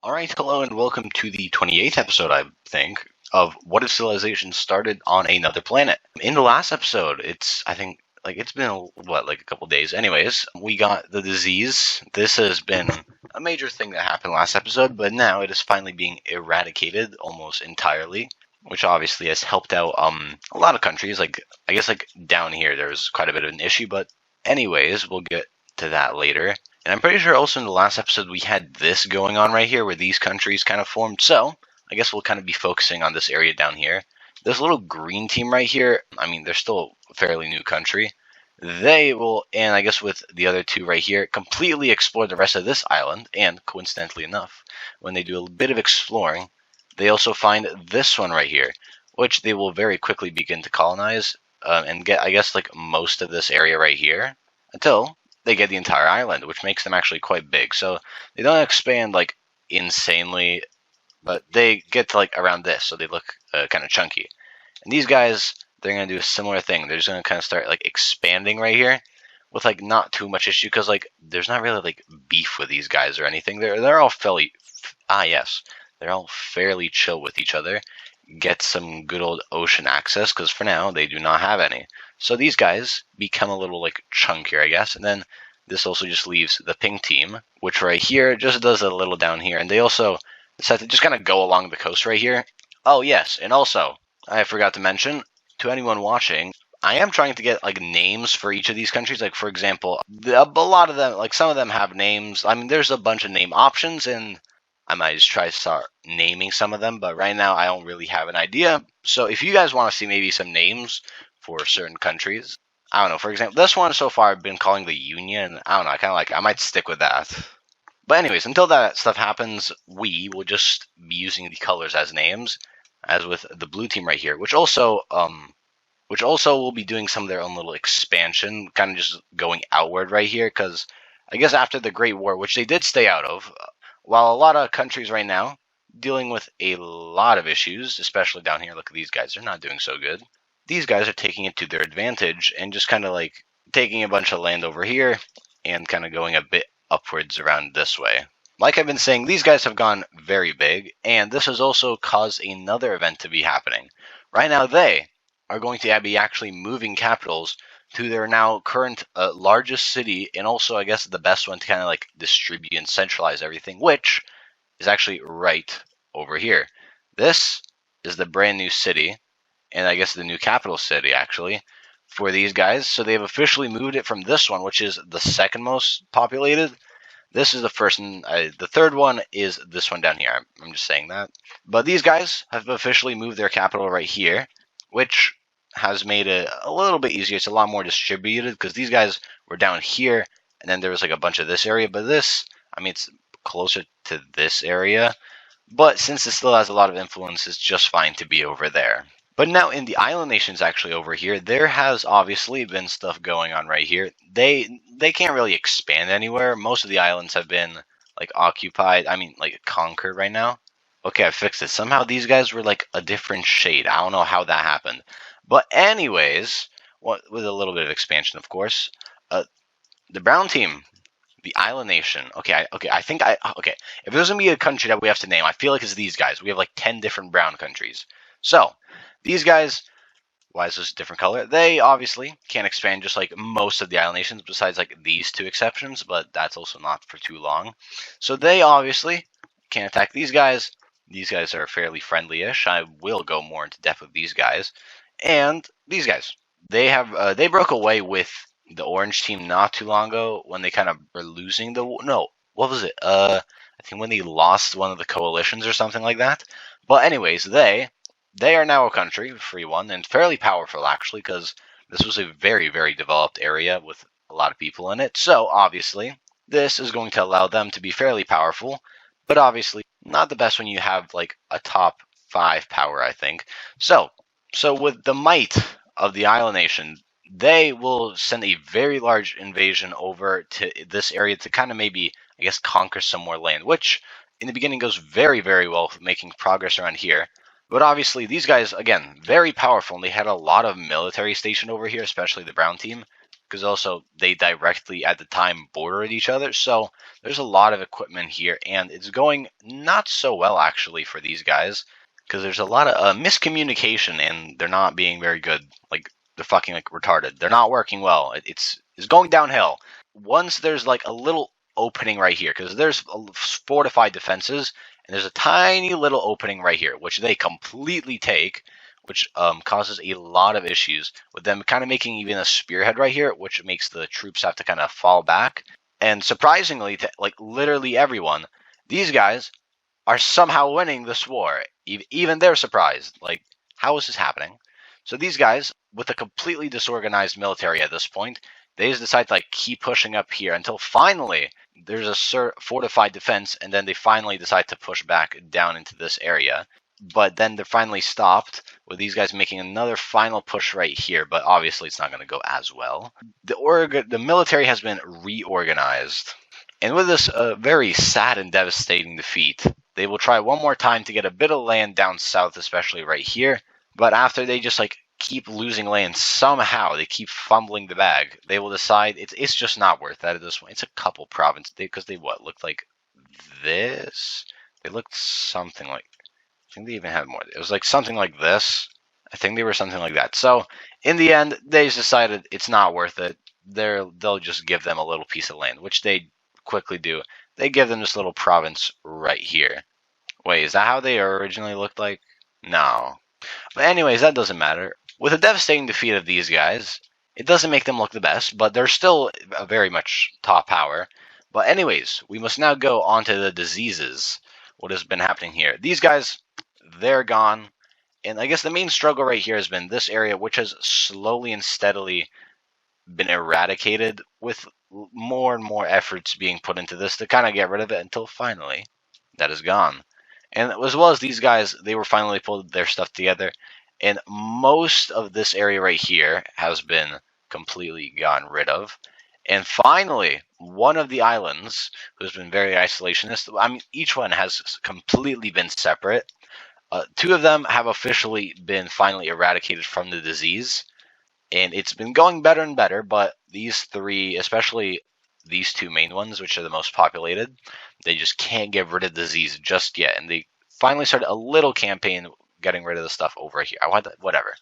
Alright, hello and welcome to the 28th episode, I think, of What If Civilization Started on Another Planet. In the last episode, it's been, a couple days. Anyways, we got the disease. This has been a major thing that happened last episode, but now it is finally being eradicated almost entirely, which obviously has helped out a lot of countries. Down here there's quite a bit of an issue, but anyways, we'll get to that later. And I'm pretty sure also in the last episode we had this going on right here where these countries kind of formed. So I guess we'll kind of be focusing on this area down here. This little green team right here, they're still a fairly new country. They will, and I guess with the other two right here, completely explore the rest of this island. And coincidentally enough, when they do a bit of exploring, they also find this one right here, which they will very quickly begin to colonize and get, I guess, like most of this area right here until they get the entire island, which makes them actually quite big. So they don't expand like insanely, but they get to like around this, so they look kind of chunky. And these guys, they're going to do a similar thing. They're just going to kind of start like expanding right here with like not too much issue because like there's not really like beef with these guys or anything. They're all they're all fairly chill with each other. Get some good old ocean access because for now they do not have any. So these guys become a little like chunkier, I guess, and then this also just leaves the pink team, which right here just does a little down here, and they also decide to just kind of go along the coast right here. Oh yes, and also I forgot to mention to anyone watching, I am trying to get like names for each of these countries. Like for example, a lot of them, like some of them have names. There's a bunch of name options, and I might just try to start naming some of them, but right now I don't really have an idea. So if you guys want to see maybe some names for certain countries, I don't know, for example, this one so far I've been calling the Union. I don't know, I might stick with that. But anyways, until that stuff happens, we will just be using the colors as names, as with the blue team right here, which also will be doing some of their own little expansion, kind of just going outward right here, because I guess after the Great War, which they did stay out of, while a lot of countries right now dealing with a lot of issues, especially down here, look at these guys, they're not doing so good. These guys are taking it to their advantage and just kind of like taking a bunch of land over here and kind of going a bit upwards around this way. Like I've been saying, these guys have gone very big, and this has also caused another event to be happening. Right now, they are going to be actually moving capitals to their now current largest city, and also, I guess, the best one to kind of like distribute and centralize everything, which is actually right over here. This is the brand new city, and I guess the new capital city, actually, for these guys. So they've officially moved it from this one, which is the second most populated. This is the first, and the third one is this one down here. I'm just saying that. But these guys have officially moved their capital right here, which has made it a little bit easier. It's a lot more distributed because these guys were down here, and then there was like a bunch of this area. But this, it's closer to this area. But since it still has a lot of influence, it's just fine to be over there. But now in the island nations actually over here, there has obviously been stuff going on right here. They can't really expand anywhere. Most of the islands have been like occupied, like conquered right now. Okay, I fixed it. Somehow these guys were like a different shade. I don't know how that happened. But anyways, with a little bit of expansion, of course, the brown team, the island nation. Okay. If there's gonna be a country that we have to name, I feel like it's these guys. We have like 10 different brown countries. So these guys, why is this a different color? They obviously can't expand just like most of the island nations, besides like these two exceptions. But that's also not for too long. So they obviously can't attack these guys. These guys are fairly friendly-ish. I will go more into depth with these guys. And these guys, they broke away with the orange team not too long ago when they kind of were losing what was it? I think when they lost one of the coalitions or something like that. But anyways, they are now a country, a free one, and fairly powerful actually, because this was a very, very developed area with a lot of people in it. So obviously, this is going to allow them to be fairly powerful, but obviously not the best when you have like a top 5 power, I think. So with the might of the island nation, they will send a very large invasion over to this area to kind of maybe, I guess, conquer some more land, which in the beginning goes very, very well with making progress around here. But obviously, these guys, again, very powerful, and they had a lot of military stationed over here, especially the brown team. because also they directly at the time bordered each other. So there's a lot of equipment here, and it's going not so well actually for these guys, because there's a lot of miscommunication, and they're not being very good. Like they're fucking like retarded. They're not working well. It's going downhill. Once there's like a little opening right here, because there's fortified defenses, and there's a tiny little opening right here, which they completely take, which causes a lot of issues with them kind of making even a spearhead right here, which makes the troops have to kind of fall back. And surprisingly, to like literally everyone, these guys are somehow winning this war. Even they're surprised. Like, how is this happening? So these guys, with a completely disorganized military at this point, they just decide to like keep pushing up here until finally there's a fortified defense, and then they finally decide to push back down into this area. But then they're finally stopped with these guys making another final push right here, but obviously it's not going to go as well. The military has been reorganized. And with this very sad and devastating defeat, they will try one more time to get a bit of land down south, especially right here. But after they just like keep losing land somehow, they keep fumbling the bag, they will decide it's just not worth that at this point. It's a couple provinces, because they looked like this? They looked something like, I think they even had more. It was like something like this. I think they were something like that. So in the end, they just decided it's not worth it. They'll just give them a little piece of land, which they quickly do. They give them this little province right here. Wait, is that how they originally looked like? No. But anyways, that doesn't matter. With a devastating defeat of these guys, it doesn't make them look the best, but they're still a very much top power. But anyways, we must now go on to the diseases. What has been happening here? These guys, they're gone. And I guess the main struggle right here has been this area, which has slowly and steadily been eradicated, with more and more efforts being put into this to kind of get rid of it, until finally that is gone. And as well as these guys, they were finally pulled their stuff together, and most of this area right here has been completely gotten rid of. And finally, one of the islands, who's been very isolationist, I mean, each one has completely been separate. Two of them have officially been finally eradicated from the disease, and it's been going better and better, but these three, especially these two main ones, which are the most populated, they just can't get rid of the disease just yet, and they finally started a little campaign getting rid of the stuff over here. Whatever.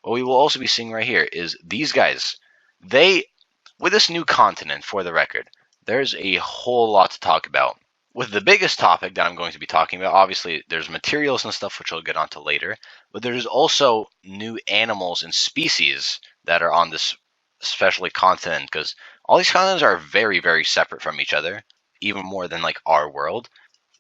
What we will also be seeing right here is these guys, with this new continent, for the record, there's a whole lot to talk about. With the biggest topic that I'm going to be talking about, obviously there's materials and stuff, which I'll get onto later, but there's also new animals and species that are on this especially continent, because all these continents are very, very separate from each other, even more than like our world.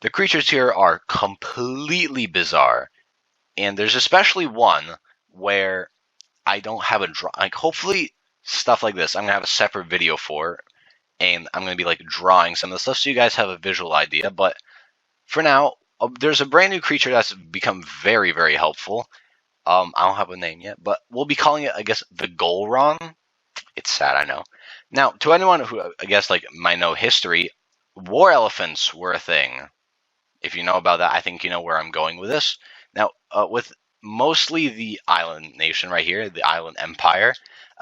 The creatures here are completely bizarre, and there's especially one where I don't have hopefully stuff like this I'm going to have a separate video for, and I'm going to be like drawing some of the stuff so you guys have a visual idea. But for now, there's a brand new creature that's become very, very helpful. I don't have a name yet, but we'll be calling it, I guess, the Golron. It's sad, I know. Now, to anyone who, I guess, like might know history, war elephants were a thing. If you know about that, I think you know where I'm going with this. Now, with mostly the island nation right here, the island empire,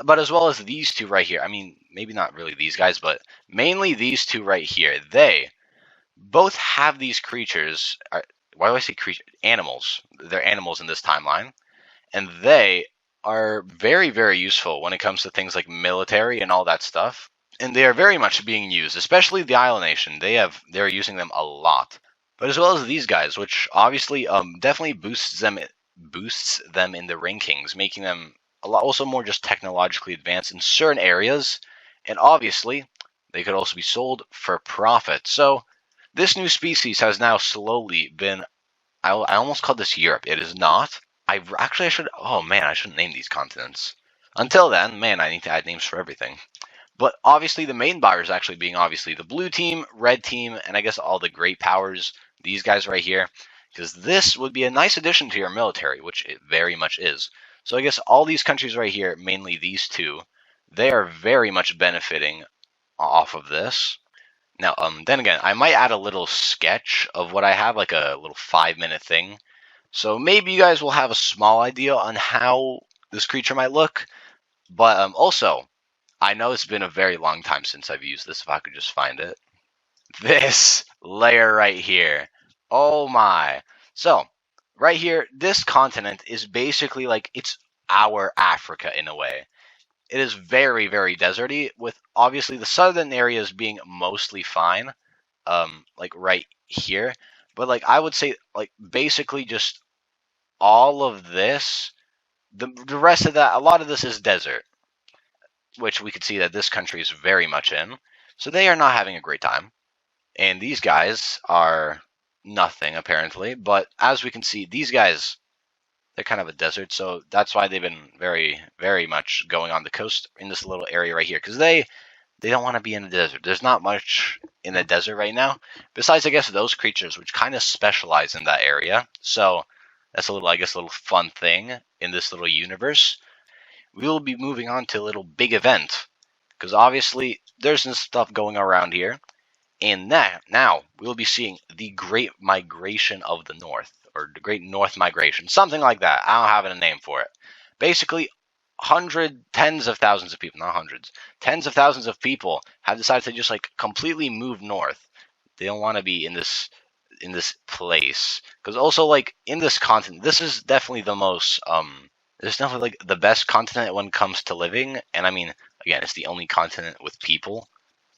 but as well as these two right here. I mean, maybe not really these guys, but mainly these two right here. They both have these creatures. Why do I say creatures? Animals. They're animals in this timeline. And they are very, very useful when it comes to things like military and all that stuff. And they are very much being used, especially the island nation. They're using them a lot. But as well as these guys, which obviously definitely boosts them in the rankings, making them a lot also more just technologically advanced in certain areas, and obviously they could also be sold for profit. So this new species has now slowly been, I almost called this Europe. It is not. I shouldn't name these continents. Until then, man, I need to add names for everything. But obviously the main buyers actually being obviously the blue team, red team, and I guess all the great powers, these guys right here, because this would be a nice addition to your military, which it very much is. So I guess all these countries right here, mainly these two, they are very much benefiting off of this. Now, then again, I might add a little sketch of what I have, like a little 5-minute thing. So maybe you guys will have a small idea on how this creature might look. But also, I know it's been a very long time since I've used this, if I could just find it. This layer right here. Oh my. So, right here, this continent is basically like, it's our Africa in a way. It is very, very deserty, with obviously the southern areas being mostly fine, like right here. But like I would say, like basically just all of this, the rest of that, a lot of this is desert, which we could see that this country is very much in. So they are not having a great time. And these guys are nothing, apparently. But as we can see, these guys, they're kind of a desert. So that's why they've been very, very much going on the coast in this little area right here. Because they don't want to be in the desert. There's not much in the desert right now. Besides, I guess, those creatures which kind of specialize in that area. So that's a little, I guess, a little fun thing in this little universe. We will be moving on to a little big event. Because obviously, there's some stuff going around here. And now we will be seeing the Great Migration of the North, or the Great North Migration, something like that. I don't have a name for it. Basically, tens of thousands of people, not hundreds, tens of thousands of people have decided to just like completely move north. They don't want to be in this place, because also like in this continent, this is definitely the most this is definitely like the best continent when it comes to living. And I mean, again, it's the only continent with people.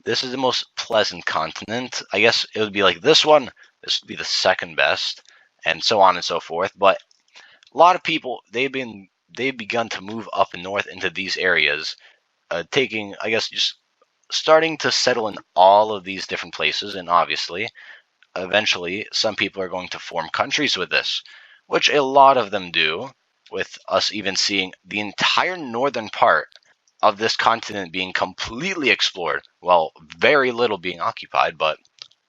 This is the most pleasant continent. I guess it would be like this one. This would be the second best, and so on and so forth. But a lot of people, they've begun to move up north into these areas, taking, I guess, just starting to settle in all of these different places. And obviously, eventually, some people are going to form countries with this, which a lot of them do, with us even seeing the entire northern part of this continent being completely explored, well, very little being occupied, but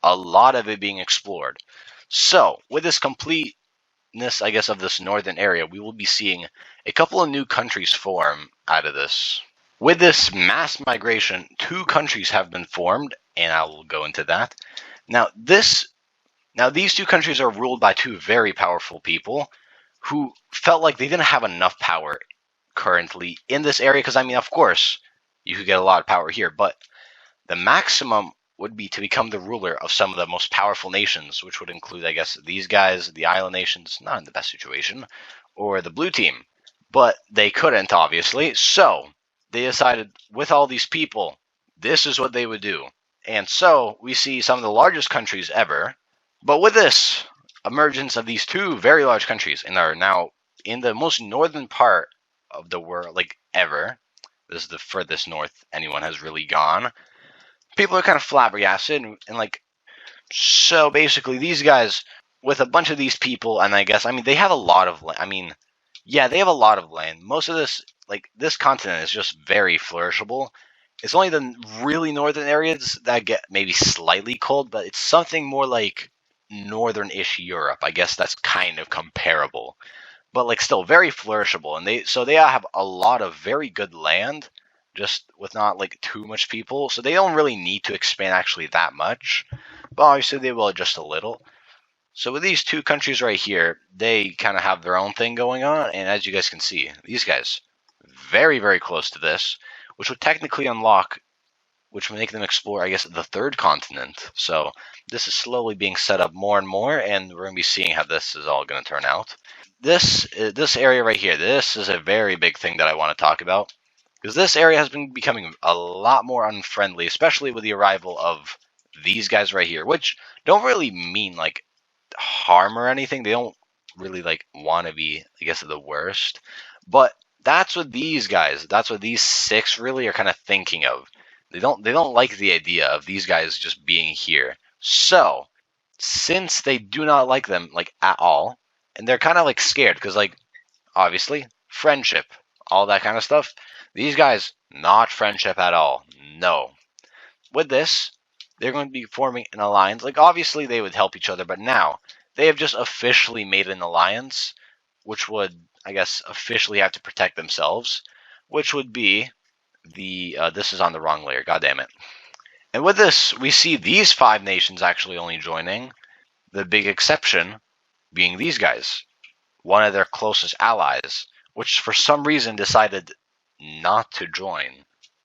a lot of it being explored. So, with this completeness, I guess, of this northern area, we will be seeing a couple of new countries form out of this. With this mass migration, two countries have been formed, and I will go into that. Now, these two countries are ruled by two very powerful people who felt like they didn't have enough power currently in this area, because I mean, of course, you could get a lot of power here, but the maximum would be to become the ruler of some of the most powerful nations, which would include, I guess, these guys, the island nations, not in the best situation, or the blue team. But they couldn't, obviously, so they decided, with all these people, this is what they would do. And so we see some of the largest countries ever, but with this emergence of these two very large countries, and are now in the most northern part of the world, like, ever. This is the furthest north anyone has really gone. People are kind of flabbergasted, and like, so basically these guys, with a bunch of these people, and I guess, I mean, they have a lot of land. I mean, yeah, they have a lot of land. Most of this, like, this continent is just very flourishable. It's only the really northern areas that get maybe slightly cold, but it's something more like northern-ish Europe. I guess that's kind of comparable, but like still very flourishable. And they have a lot of very good land, just with not like too much people, so they don't really need to expand actually that much, but obviously they will adjust a little. So with these two countries right here, they kind of have their own thing going on, and as you guys can see, these guys very, very close to this, which would technically unlock, which would make them explore, I guess, the third continent. So this is slowly being set up more and more, and we're going to be seeing how this is all going to turn out. This area right here, this is a very big thing that I want to talk about, because this area has been becoming a lot more unfriendly, especially with the arrival of these guys right here, which don't really mean like harm or anything. They don't really like want to be, I guess, the worst, but that's what these guys, that's what these six really are kind of thinking of. They don't like the idea of these guys just being here. So, since they do not like them like at all, and they're kind of like scared, because like, obviously, friendship, all that kind of stuff. These guys, not friendship at all. No. With this, they're going to be forming an alliance. Like, obviously they would help each other, but now they have just officially made an alliance, which would, I guess, officially have to protect themselves, which would be the this is on the wrong layer, god damn it. And with this, we see these five nations actually only joining, the big exception being these guys, one of their closest allies, which for some reason decided not to join.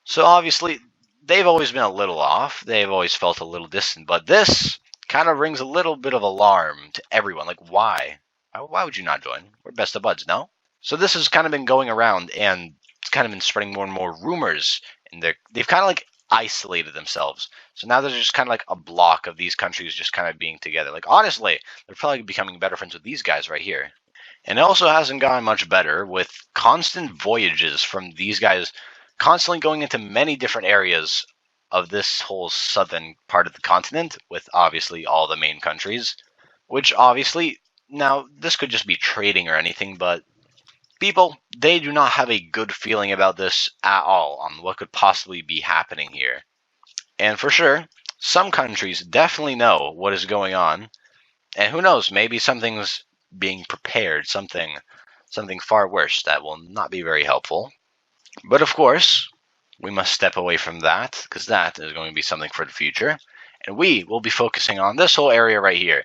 So obviously, they've always been a little off. They've always felt a little distant. But this kind of rings a little bit of alarm to everyone. Like, why? Why would you not join? We're best of buds, no? So this has kind of been going around, and it's kind of been spreading more and more rumors. And they've kind of like isolated themselves. So now there's just kind of like a block of these countries just kind of being together. Like, honestly, they're probably becoming better friends with these guys right here. And it also hasn't gotten much better with constant voyages from these guys constantly going into many different areas of this whole southern part of the continent with obviously all the main countries, which obviously, now this could just be trading or anything, but people, they do not have a good feeling about this at all on what could possibly be happening here. And for sure, some countries definitely know what is going on, and who knows, maybe something's being prepared, something far worse that will not be very helpful. But of course, we must step away from that, because that is going to be something for the future. And we will be focusing on this whole area right here.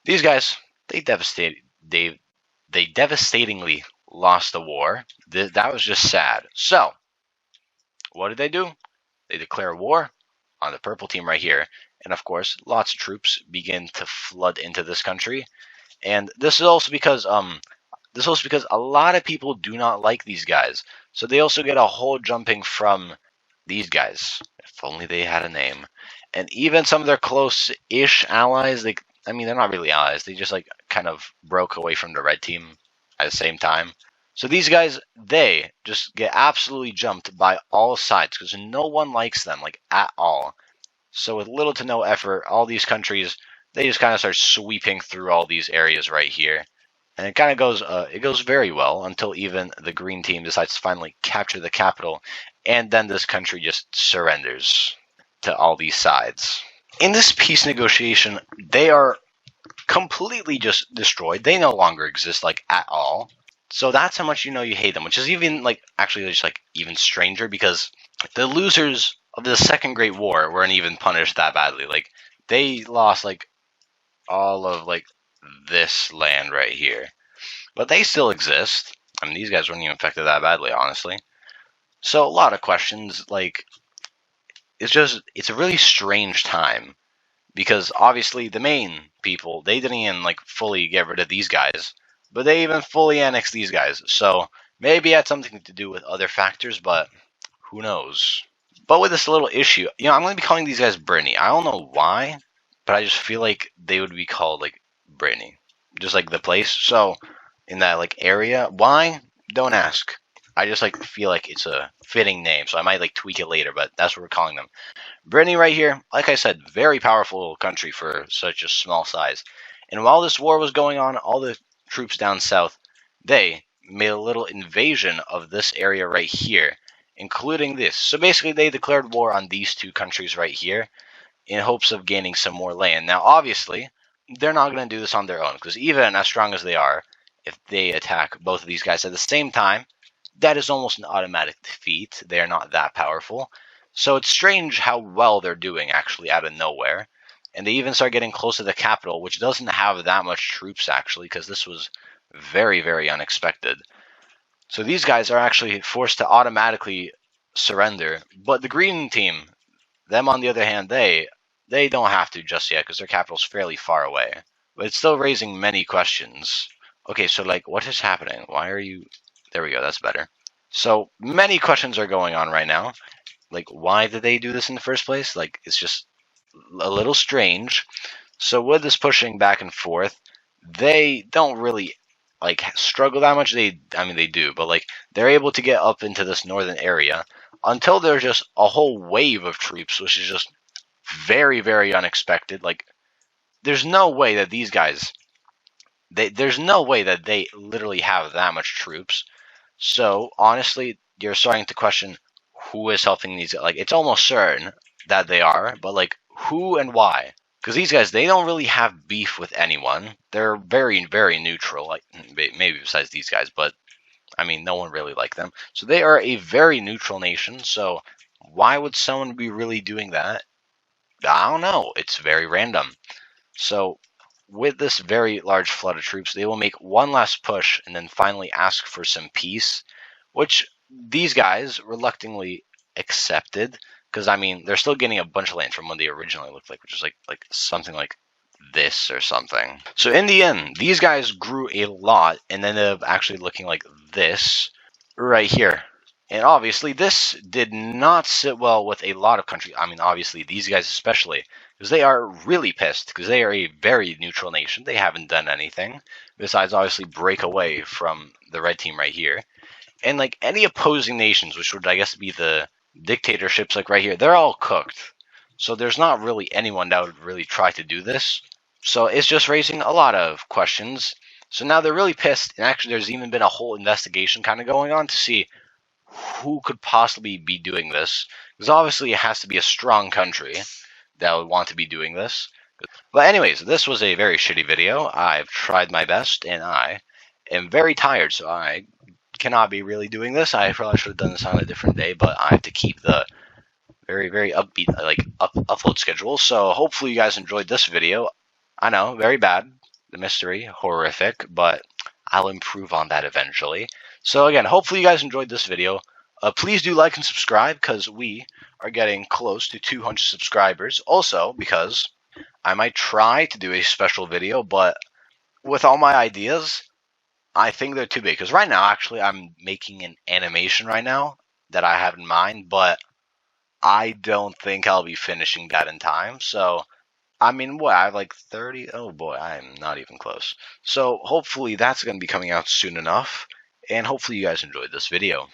These guys, they devastatingly lost the war. That was just sad. So, what did they do? They declare war on the purple team right here. And of course, lots of troops begin to flood into this country. And this is also because a lot of people do not like these guys. So they also get a whole jumping from these guys. If only they had a name. And even some of their close-ish allies, they're not really allies. They just like kind of broke away from the red team at the same time. So these guys, they just get absolutely jumped by all sides because no one likes them, like at all. So with little to no effort, all these countries, they just kind of start sweeping through all these areas right here. And it kind of goes very well until even the green team decides to finally capture the capital, and then this country just surrenders to all these sides. In this peace negotiation, they are completely just destroyed. They no longer exist, like, at all. So that's how much you know you hate them, which is even, like, actually just, like, even stranger, because the losers of the Second Great War weren't even punished that badly. Like, they lost, like, all of, like, this land right here. But they still exist. I mean, these guys weren't even affected that badly, honestly. So a lot of questions, like, it's a really strange time. Because obviously the main people, they didn't even, like, fully get rid of these guys. But they even fully annexed these guys. So maybe it had something to do with other factors, but who knows. But with this little issue, I'm going to be calling these guys Brittany. I don't know why, but I just feel like they would be called, like, Brittany. Just like the place. So in that, like, area. Why? Don't ask. I just, like, feel like it's a fitting name, so I might, like, tweak it later, but that's what we're calling them. Brittany right here, like I said, very powerful country for such a small size. And while this war was going on, all the troops down south, they made a little invasion of this area right here, including this. So basically, they declared war on these two countries right here in hopes of gaining some more land. Now, obviously, they're not going to do this on their own, because even as strong as they are, if they attack both of these guys at the same time, that is almost an automatic defeat. They are not that powerful. So it's strange how well they're doing, actually, out of nowhere. And they even start getting close to the capital, which doesn't have that much troops, actually, because this was very, very unexpected. So these guys are actually forced to automatically surrender. But the green team, them on the other hand, they don't have to just yet, because their capital's fairly far away. But it's still raising many questions. Okay, so, like, what is happening? Why are you... There we go, that's better. So, many questions are going on right now. Like, why did they do this in the first place? Like, it's just a little strange. So with this pushing back and forth, they don't really, like, struggle that much. They do, but, like, they're able to get up into this northern area until there's just a whole wave of troops, which is just very, very unexpected. Like, there's no way that these guys, there's no way that they literally have that much troops. So honestly, you're starting to question who is helping these. Like, it's almost certain that they are, but, like, who and why? Because these guys, they don't really have beef with anyone. They're very, very neutral. Like, maybe besides these guys, but I mean, no one really likes them. So they are a very neutral nation. So why would someone be really doing that? I don't know. It's very random. So with this very large flood of troops, they will make one last push and then finally ask for some peace, which these guys reluctantly accepted, because I mean they're still getting a bunch of land from what they originally looked like, which is like something like this or something. So in the end, these guys grew a lot and ended up actually looking like this right here. And obviously, this did not sit well with a lot of countries. I mean, obviously, these guys especially, because they are really pissed, because they are a very neutral nation. They haven't done anything besides obviously break away from the red team right here. And like any opposing nations, which would I guess be the dictatorships, like right here, they're all cooked. So there's not really anyone that would really try to do this. So it's just raising a lot of questions. So now they're really pissed, and actually, there's even been a whole investigation kind of going on to see who could possibly be doing this? Because obviously it has to be a strong country that would want to be doing this. But anyways, this was a very shitty video. I've tried my best, and I am very tired, so I cannot be really doing this. I probably should have done this on a different day, but I have to keep the very, very upbeat upload schedule. So hopefully you guys enjoyed this video. I know, very bad, the mystery, horrific, but I'll improve on that eventually. So again, hopefully you guys enjoyed this video. Please do like and subscribe, because we are getting close to 200 subscribers. Also, because I might try to do a special video, but with all my ideas, I think they're too big. Because right now, actually, I'm making an animation right now that I have in mind, but I don't think I'll be finishing that in time. So I mean, what, I have like 30? Oh boy, I'm not even close. So hopefully that's going to be coming out soon enough, and hopefully you guys enjoyed this video.